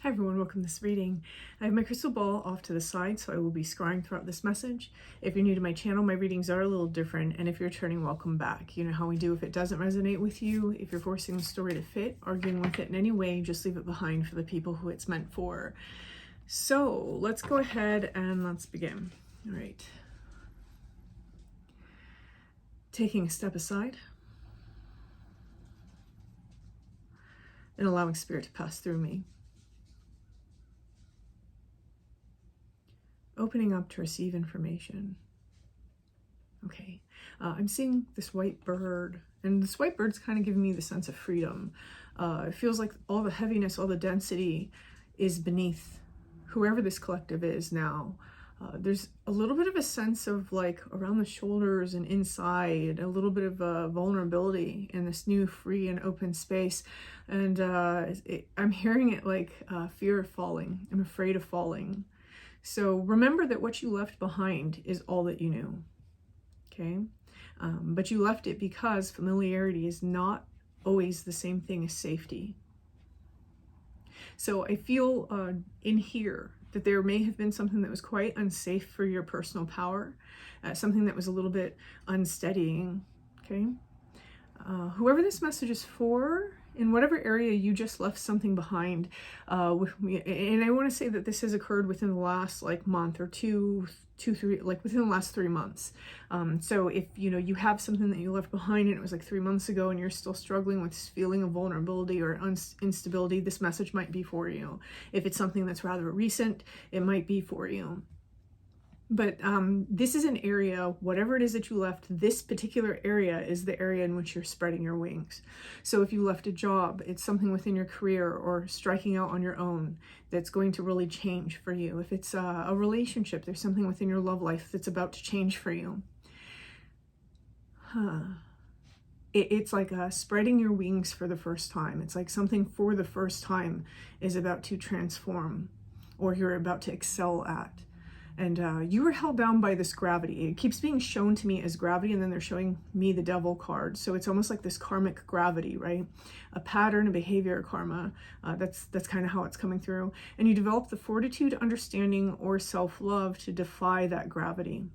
Hi everyone, welcome to this reading. I have my crystal ball off to the side, so I will be scrying throughout this message. If you're new to my channel, my readings are a little different, and if you're turning, welcome back. You know how we do. If it doesn't resonate with you, if you're forcing the story to fit, arguing with it in any way, just leave it behind for the people who it's meant for. So let's go ahead and let's begin. All right. Taking a step aside and allowing spirit to pass through me. Opening up to receive information. Okay, I'm seeing this white bird, and this white bird's kind of giving me the sense of freedom. It feels like all the heaviness, all the density is beneath whoever this collective is now. There's a little bit of a sense of like around the shoulders and inside, a little bit of vulnerability in this new free and open space. And I'm hearing it like fear of falling. I'm afraid of falling. So remember that what you left behind is all that you knew, okay? But you left it because familiarity is not always the same thing as safety. So I feel in here that there may have been something that was quite unsafe for your personal power, something that was a little bit unsteadying, okay? Whoever this message is for, in whatever area you just left something behind, and I want to say that this has occurred within the last like month or two, three, like within the last 3 months. So if you have something that you left behind and it was like 3 months ago and you're still struggling with this feeling of vulnerability or instability, this message might be for you. If it's something that's rather recent, it might be for you. But this is an area, whatever it is that you left, this particular area is the area in which you're spreading your wings. So if you left a job, it's something within your career or striking out on your own that's going to really change for you. If it's a relationship, there's something within your love life that's about to change for you. It's like spreading your wings for the first time. It's like something for the first time is about to transform, or you're about to excel at. And you were held down by this gravity. It keeps being shown to me as gravity, and then they're showing me the devil card. So it's almost like this karmic gravity, right? A pattern, a behavior, a karma. That's kind of how it's coming through. And you develop the fortitude, understanding, or self-love to defy that gravity.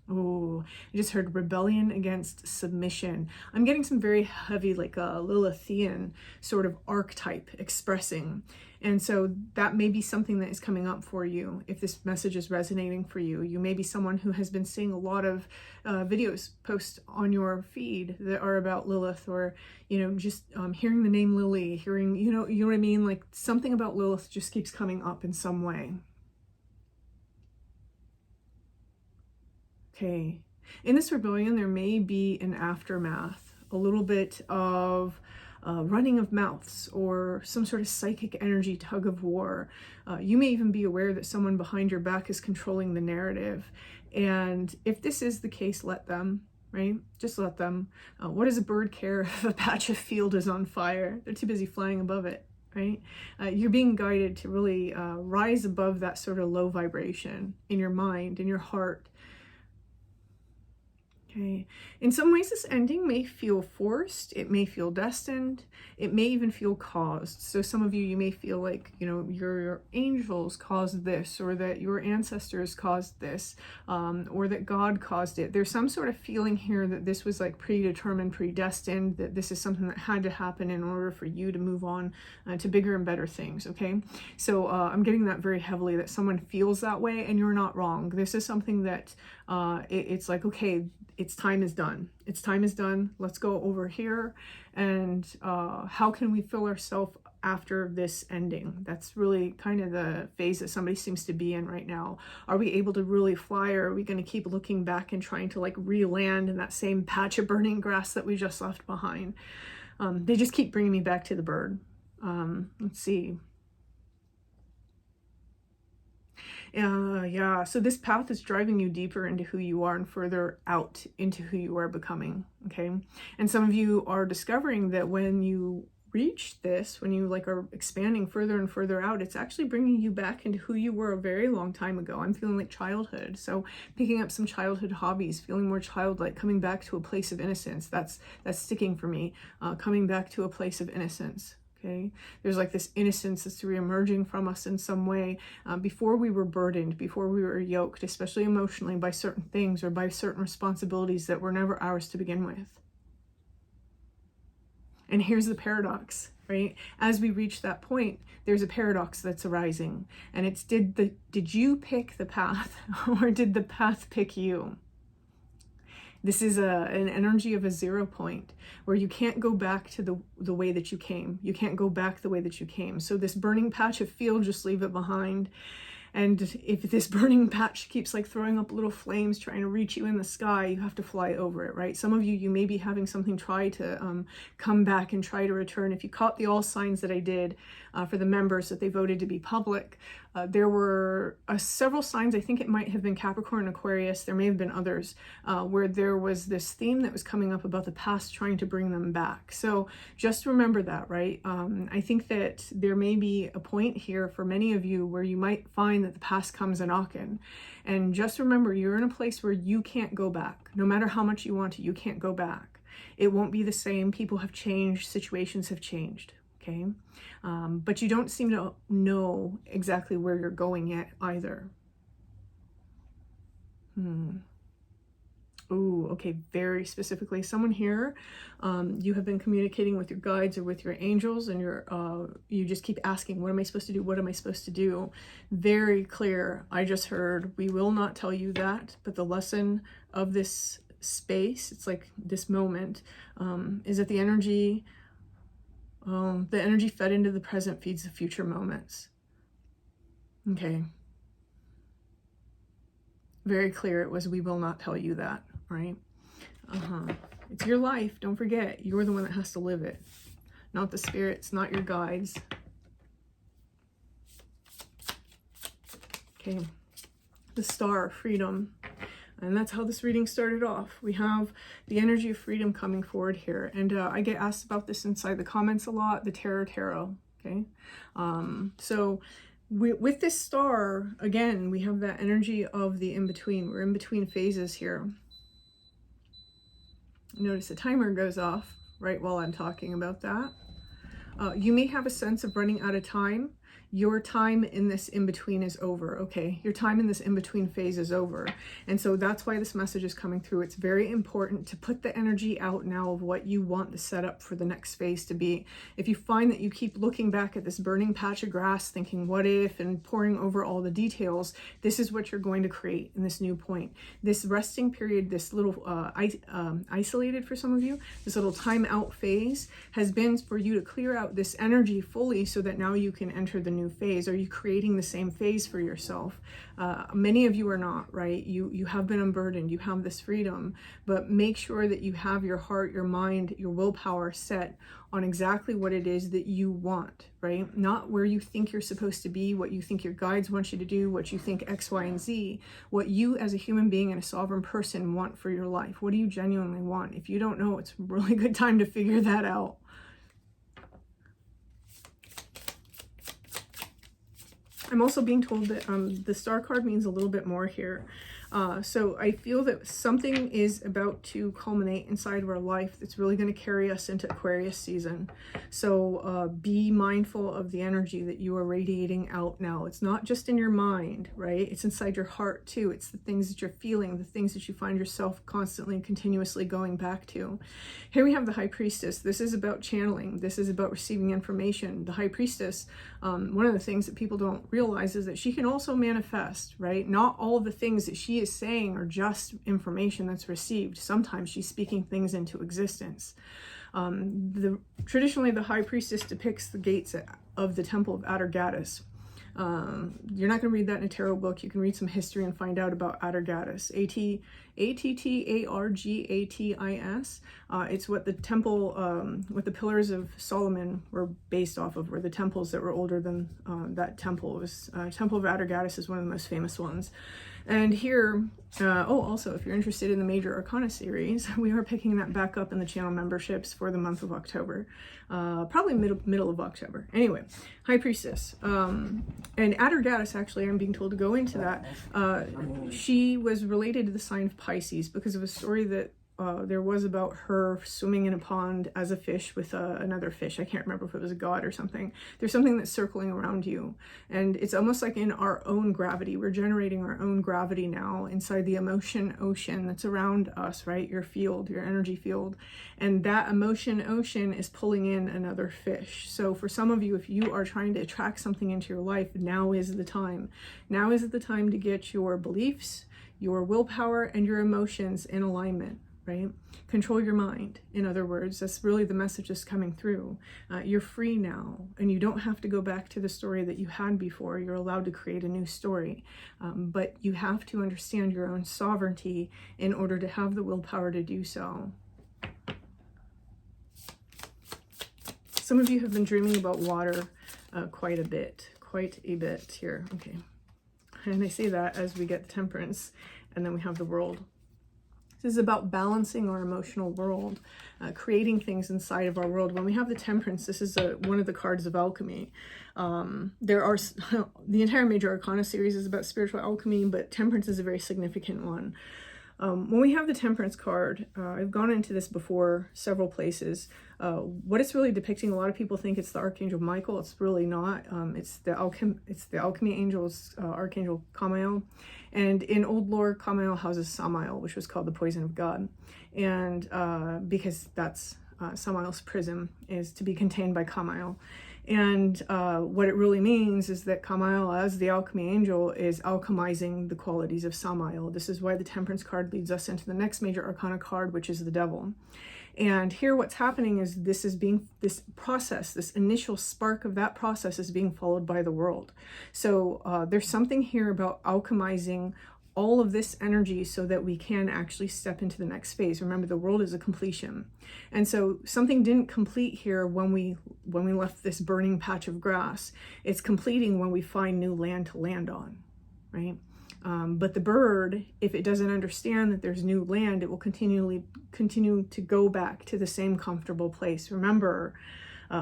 Oh, I just heard rebellion against submission. I'm getting some very heavy, like a Lilithian sort of archetype expressing. And so that may be something that is coming up for you if this message is resonating for you. You may be someone who has been seeing a lot of videos post on your feed that are about Lilith, or, just hearing the name Lily, hearing, you know what I mean? Like something about Lilith just keeps coming up in some way. Okay, in this rebellion, there may be an aftermath, a little bit of running of mouths or some sort of psychic energy tug of war. You may even be aware that someone behind your back is controlling the narrative. And if this is the case, let them, right? Just let them. What does a bird care if a patch of field is on fire? They're too busy flying above it. Right? You're being guided to really rise above that sort of low vibration in your mind, in your heart. Okay. In some ways, this ending may feel forced. It may feel destined. It may even feel caused. So some of you may feel like, your angels caused this, or that your ancestors caused this, or that God caused it. There's some sort of feeling here that this was like predetermined, predestined, that this is something that had to happen in order for you to move on to bigger and better things. Okay. So I'm getting that very heavily, that someone feels that way, and you're not wrong. This is something that it's like, okay, its time is done. Its time is done. Let's go over here. And how can we fill ourselves after this ending? That's really kind of the phase that somebody seems to be in right now. Are we able to really fly, or are we going to keep looking back and trying to like re-land in that same patch of burning grass that we just left behind? They just keep bringing me back to the bird. Let's see. Yeah, so this path is driving you deeper into who you are and further out into who you are becoming, okay? And some of you are discovering that when you reach this, when you like are expanding further and further out, it's actually bringing you back into who you were a very long time ago. I'm feeling like childhood, so picking up some childhood hobbies, feeling more childlike, coming back to a place of innocence. That's sticking for me, coming back to a place of innocence. Okay, there's like this innocence that's re-emerging from us in some way before we were burdened, before we were yoked, especially emotionally, by certain things or by certain responsibilities that were never ours to begin with. And here's the paradox, right? As we reach that point, there's a paradox that's arising, and it's did you pick the path or did the path pick you? This is an energy of a 0 point where you can't go back to the way that you came. You can't go back the way that you came. So this burning patch of field, just leave it behind. And if this burning patch keeps like throwing up little flames trying to reach you in the sky, you have to fly over it, right? Some of you may be having something try to come back and try to return. If you caught the all signs that I did for the members that they voted to be public, there were several signs. I think it might have been Capricorn, Aquarius. There may have been others where there was this theme that was coming up about the past trying to bring them back. So just remember that, right? I think that there may be a point here for many of you where you might find that the past comes a knocking. And just remember, you're in a place where you can't go back. No matter how much you want to, you can't go back. It won't be the same. People have changed. Situations have changed. Okay. But you don't seem to know exactly where you're going yet either. Ooh, okay, very specifically, someone here, you have been communicating with your guides or with your angels, and you just keep asking, what am I supposed to do? What am I supposed to do? Very clear. I just heard, we will not tell you that, but the lesson of this space, it's like this moment, is that the energy fed into the present feeds the future moments. Okay. Very clear. It was, we will not tell you that, right? It's your life. Don't forget, you're the one that has to live it, not the spirits, not your guides. Okay. The star, freedom. And that's how this reading started off. We have the energy of freedom coming forward here. And I get asked about this inside the comments a lot, the tarot, okay? So with this star, again, we have that energy of the in-between. We're in between phases here. Notice the timer goes off right while I'm talking about that. You may have a sense of running out of time. Your time in this in-between is over, okay? Your time in this in-between phase is over. And so that's why this message is coming through. It's very important to put the energy out now of what you want the setup for the next phase to be. If you find that you keep looking back at this burning patch of grass, thinking, what if, and poring over all the details, this is what you're going to create in this new point. This resting period, this little isolated for some of you, this little time out phase has been for you to clear out this energy fully so that now you can enter the new phase. Are you creating the same phase for yourself? Many of you are not, right? You have been unburdened, you have this freedom, but make sure that you have your heart, your mind, your willpower set on exactly what it is that you want, right? Not where you think you're supposed to be, what you think your guides want you to do, what you think X, Y, and Z, what you as a human being and a sovereign person want for your life. What do you genuinely want? If you don't know, it's a really good time to figure that out. I'm also being told that the star card means a little bit more here. So I feel that something is about to culminate inside of our life that's really going to carry us into Aquarius season. So be mindful of the energy that you are radiating out now. It's not just in your mind, right? It's inside your heart too. It's the things that you're feeling, the things that you find yourself constantly and continuously going back to. Here we have the High Priestess. This is about channeling. This is about receiving information. The High Priestess, one of the things that people don't realize is that she can also manifest, right? Not all of the things that she is saying are just information that's received. Sometimes she's speaking things into existence. Traditionally, the High Priestess depicts the gates of the Temple of Atargatis. You're not going to read that in a tarot book. You can read some history and find out about Atargatis. Attargatis. It's what the temple, what the pillars of Solomon were based off of, were the temples that were older than that temple. It was Temple of Atargatis is one of the most famous ones. And here, also, if you're interested in the Major Arcana series, we are picking that back up in the channel memberships for the month of October, probably middle of October. Anyway, High Priestess. And Atargatis, actually, I'm being told to go into that. She was related to the sign of Pisces because of a story that there was about her swimming in a pond as a fish with another fish. I can't remember if it was a god or something. There's something that's circling around you, and it's almost like in our own gravity. We're generating our own gravity now inside the emotion ocean that's around us, right? Your field, your energy field, and that emotion ocean is pulling in another fish. So for some of you, if you are trying to attract something into your life, now is the time. Now is the time to get your beliefs, your willpower, and your emotions in alignment, right? Control your mind. In other words, that's really the message that's coming through. You're free now, and you don't have to go back to the story that you had before. You're allowed to create a new story, but you have to understand your own sovereignty in order to have the willpower to do so. Some of you have been dreaming about water quite a bit here. Okay. And I say that as we get the Temperance, and then we have the World. This is about balancing our emotional world, creating things inside of our world. When we have the Temperance, this is one of the cards of alchemy. There are the entire Major Arcana series is about spiritual alchemy, but Temperance is a very significant one. When we have the Temperance card, I've gone into this before several places. What it's really depicting, a lot of people think it's the Archangel Michael. It's really not. It's the alchemy angel's Archangel Kamael. And in old lore, Kamael houses Samael, which was called the poison of God. And because that's Samael's prism is to be contained by Kamael. And what it really means is that Kamael, as the alchemy angel, is alchemizing the qualities of Samael. This is why the Temperance card leads us into the next Major Arcana card, which is the Devil. And here what's happening is this process, this initial spark of that process is being followed by the World. So there's something here about alchemizing all of this energy so that we can actually step into the next phase. Remember, the World is a completion. And so something didn't complete here when we left this burning patch of grass. It's completing when we find new land to land on, right? But the bird, if it doesn't understand that there's new land, it will continue to go back to the same comfortable place. Remember,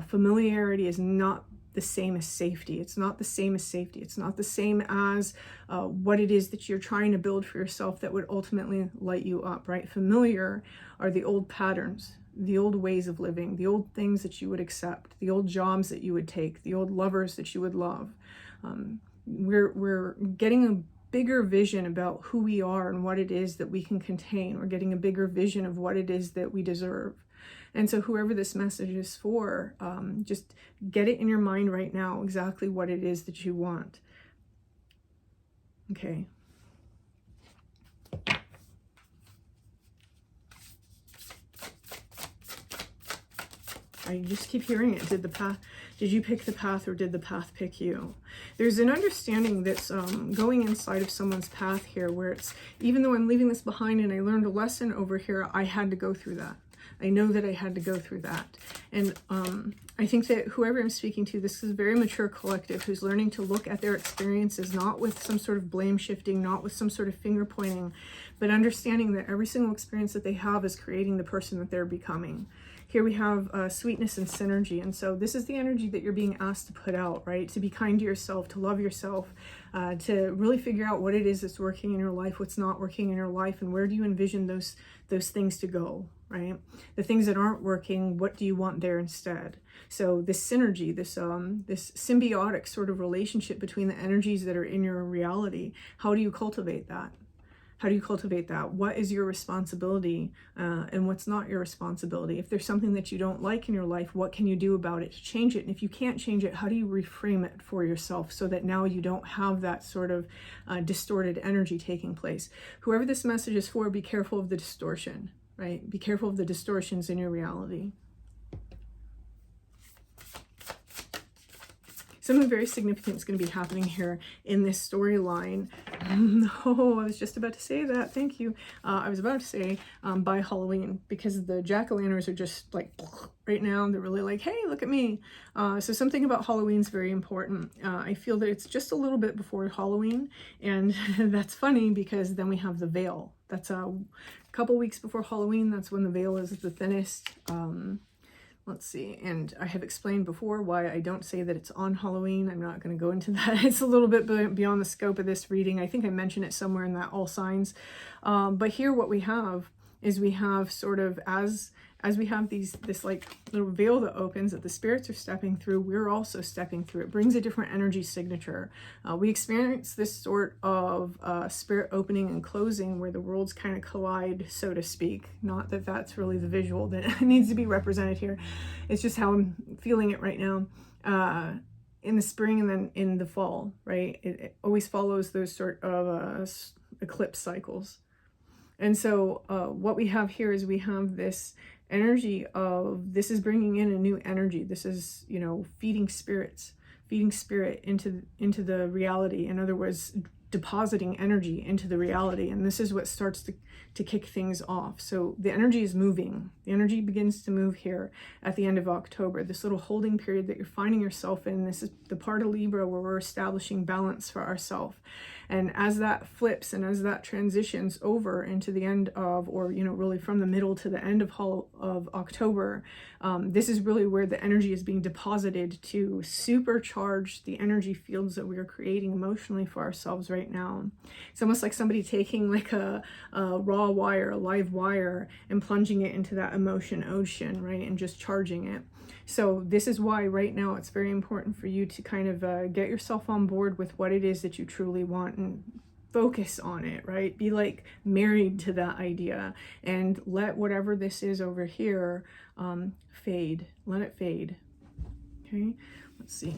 familiarity is not the same as safety. It's not the same as safety. It's not the same as what it is that you're trying to build for yourself that would ultimately light you up, right? Familiar are the old patterns, the old ways of living, the old things that you would accept, the old jobs that you would take, the old lovers that you would love. We're getting a bigger vision about who we are and what it is that we can contain. We're getting a bigger vision of what it is that we deserve. And so whoever this message is for, just get it in your mind right now, exactly what it is that you want. Okay. I just keep hearing it. Did you pick the path, or did the path pick you? There's an understanding that's going inside of someone's path here, where it's, even though I'm leaving this behind and I learned a lesson over here, I had to go through that. I know that I had to go through that. And I think that whoever I'm speaking to, this is a very mature collective who's learning to look at their experiences, not with some sort of blame shifting, not with some sort of finger pointing, but understanding that every single experience that they have is creating the person that they're becoming. Here we have sweetness and synergy. And so this is the energy that you're being asked to put out, right? To be kind to yourself, to love yourself, to really figure out what it is that's working in your life, what's not working in your life, and where do you envision those things to go, right? The things that aren't working, what do you want there instead? So this synergy, this symbiotic sort of relationship between the energies that are in your reality, how do you cultivate that? How do you cultivate that? What is your responsibility and what's not your responsibility? If there's something that you don't like in your life, what can you do about it to change it? And if you can't change it, how do you reframe it for yourself so that now you don't have that sort of distorted energy taking place? Whoever this message is for, be careful of the distortion, right? Be careful of the distortions in your reality. Something very significant is going to be happening here in this storyline. Oh, I was just about to say that. Thank you. I was about to say by Halloween, because the jack-o'-lanterns are just like right now. They're really like, hey, look at me. So something about Halloween is very important. I feel that it's just a little bit before Halloween, and that's funny because then we have the veil. That's a couple weeks before Halloween. That's when the veil is the thinnest. Let's see, and I have explained before why I don't say that it's on Halloween. I'm not going to go into that. It's a little bit beyond the scope of this reading. I think I mentioned it somewhere in that All Signs. But here what we have is we have sort of, as we have this like little veil that opens that the spirits are stepping through, we're also stepping through. It brings a different energy signature. We experience this sort of spirit opening and closing where the worlds kind of collide, so to speak. Not that that's really the visual that needs to be represented here. It's just how I'm feeling it right now. In the spring and then in the fall, right? It always follows those sort of eclipse cycles. And so what we have here is we have this energy of, this is bringing in a new energy. This is, you know, feeding spirit into the reality. In other words, depositing energy into the reality. And this is what starts to kick things off. So the energy is moving. The energy begins to move here at the end of October. This little holding period that you're finding yourself in, this is the part of Libra where we're establishing balance for ourselves. And as that flips and as that transitions over into the end of, or, you know, really from the middle to the end of October, this is really where the energy is being deposited to supercharge the energy fields that we are creating emotionally for ourselves right now. It's almost like somebody taking like a raw wire, a live wire, and plunging it into that emotion ocean, right? And just charging it. So this is why right now it's very important for you to kind of get yourself on board with what it is that you truly want and focus on it, right? Be like married to that idea and let whatever this is over here fade. Let it fade. Okay, let's see.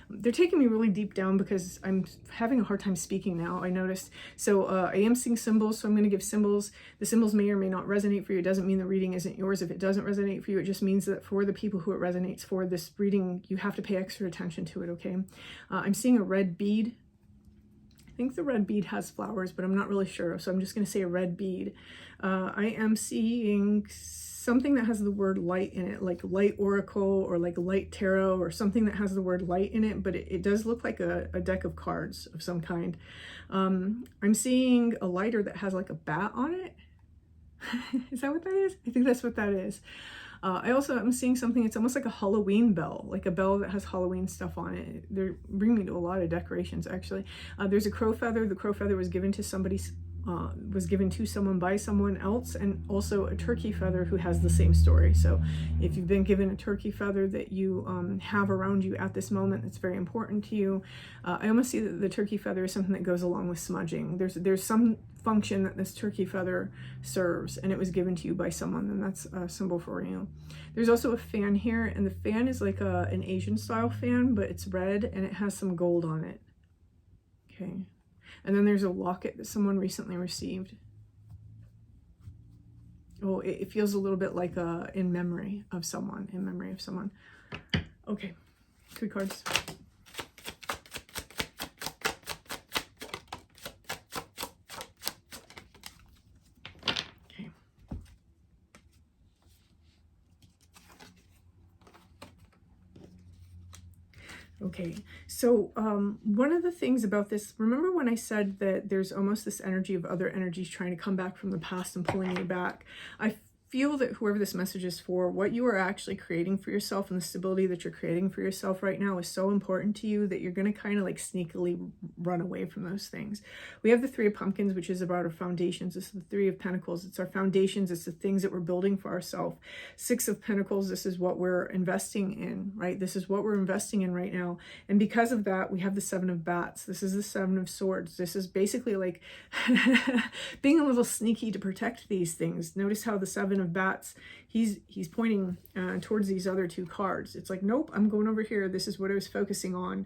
They're taking me really deep down because I'm having a hard time speaking now, I noticed. So I am seeing symbols, so I'm going to give symbols. The symbols may or may not resonate for you. It doesn't mean the reading isn't yours. If it doesn't resonate for you, it just means that for the people who it resonates for, this reading, you have to pay extra attention to it, okay? I'm seeing a red bead. I think the red bead has flowers, but I'm not really sure, so I'm just going to say a red bead. I am seeing something that has the word light in it, like light oracle or like light tarot or something that has the word light in it, but it does look like a deck of cards of some kind. I'm seeing a lighter that has like a bat on it. Is that what that is? I think that's what that is. I also am seeing something, it's almost like a Halloween bell, like a bell that has Halloween stuff on it. They bring me to a lot of decorations, actually. There's a crow feather. The crow feather was given to someone by someone else, and also a turkey feather who has the same story. So if you've been given a turkey feather that you have around you at this moment, that's very important to you. I almost see that the turkey feather is something that goes along with smudging. There's some function that this turkey feather serves, and it was given to you by someone, and that's a symbol for you. There's also a fan here, and the fan is like an Asian style fan, but it's red and it has some gold on it. Okay. And then there's a locket that someone recently received. Oh, it feels a little bit like in memory of someone, Okay, 3 cards. Okay. Okay, so one of the things about this, remember when I said that there's almost this energy of other energies trying to come back from the past and pulling you back? I feel that whoever this message is for, what you are actually creating for yourself and the stability that you're creating for yourself right now is so important to you that you're going to kind of like sneakily run away from those things. We have the 3 of Pumpkins, which is about our foundations. This is the 3 of Pentacles. It's our foundations. It's the things that we're building for ourselves. 6 of Pentacles, this is what we're investing in, right? This is what we're investing in right now. And because of that, we have the 7 of Bats. This is the 7 of Swords. This is basically like being a little sneaky to protect these things. Notice how the 7 of Bats, he's pointing towards these other 2 cards. It's like, nope, I'm going over here. This is what I was focusing on.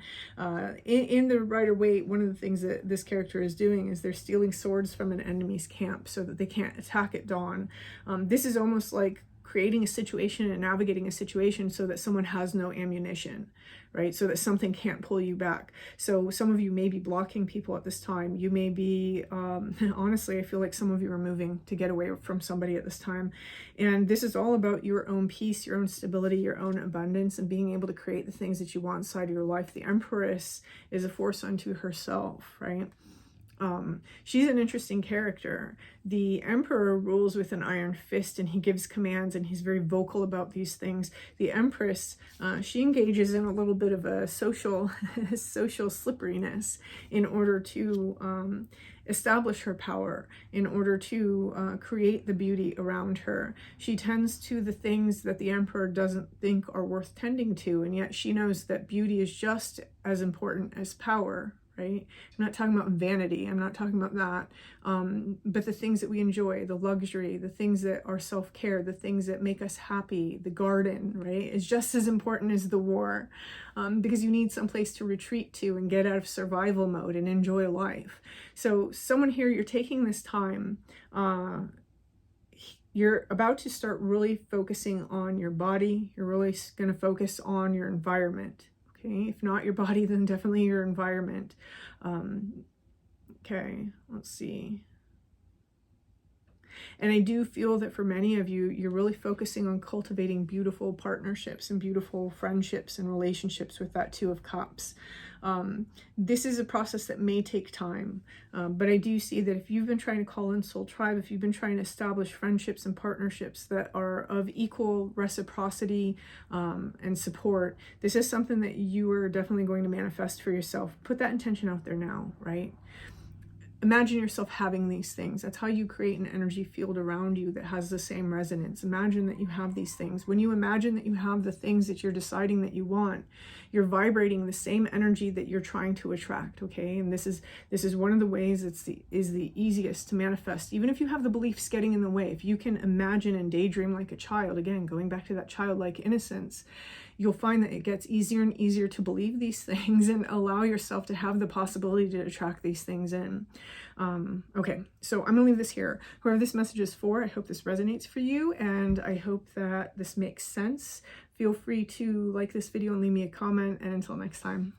In the Rider-Waite, one of the things that this character is doing is they're stealing swords from an enemy's camp so that they can't attack at dawn. This is almost like creating a situation and navigating a situation so that someone has no ammunition, right? So that something can't pull you back. So some of you may be blocking people at this time. You may be, honestly, I feel like some of you are moving to get away from somebody at this time. And this is all about your own peace, your own stability, your own abundance, and being able to create the things that you want inside of your life. The Empress is a force unto herself, right? She's an interesting character. The Emperor rules with an iron fist, and he gives commands, and he's very vocal about these things. The Empress, she engages in a little bit of a social slipperiness in order to establish her power, in order to create the beauty around her. She tends to the things that the Emperor doesn't think are worth tending to, and yet she knows that beauty is just as important as power, right? I'm not talking about vanity, I'm not talking about that, but the things that we enjoy, the luxury, the things that are self-care, the things that make us happy, the garden, right, is just as important as the war, because you need some place to retreat to and get out of survival mode and enjoy life. So someone here, you're taking this time, you're about to start really focusing on your body. You're really going to focus on your environment. Okay, if not your body, then definitely your environment. Okay, let's see. And I do feel that for many of you, you're really focusing on cultivating beautiful partnerships and beautiful friendships and relationships with that Two of Cups. This is a process that may take time, but I do see that if you've been trying to call in soul tribe, if you've been trying to establish friendships and partnerships that are of equal reciprocity and support, this is something that you are definitely going to manifest for yourself. Put that intention out there now, right? Imagine yourself having these things. That's how you create an energy field around you that has the same resonance. Imagine that you have these things. When you imagine that you have the things that you're deciding that you want, you're vibrating the same energy that you're trying to attract, okay? And this is one of the ways is the easiest to manifest. Even if you have the beliefs getting in the way, if you can imagine and daydream like a child, again, going back to that childlike innocence, you'll find that it gets easier and easier to believe these things and allow yourself to have the possibility to attract these things in. Okay, so I'm gonna leave this here. Whoever this message is for, I hope this resonates for you, and I hope that this makes sense. Feel free to like this video and leave me a comment, and until next time.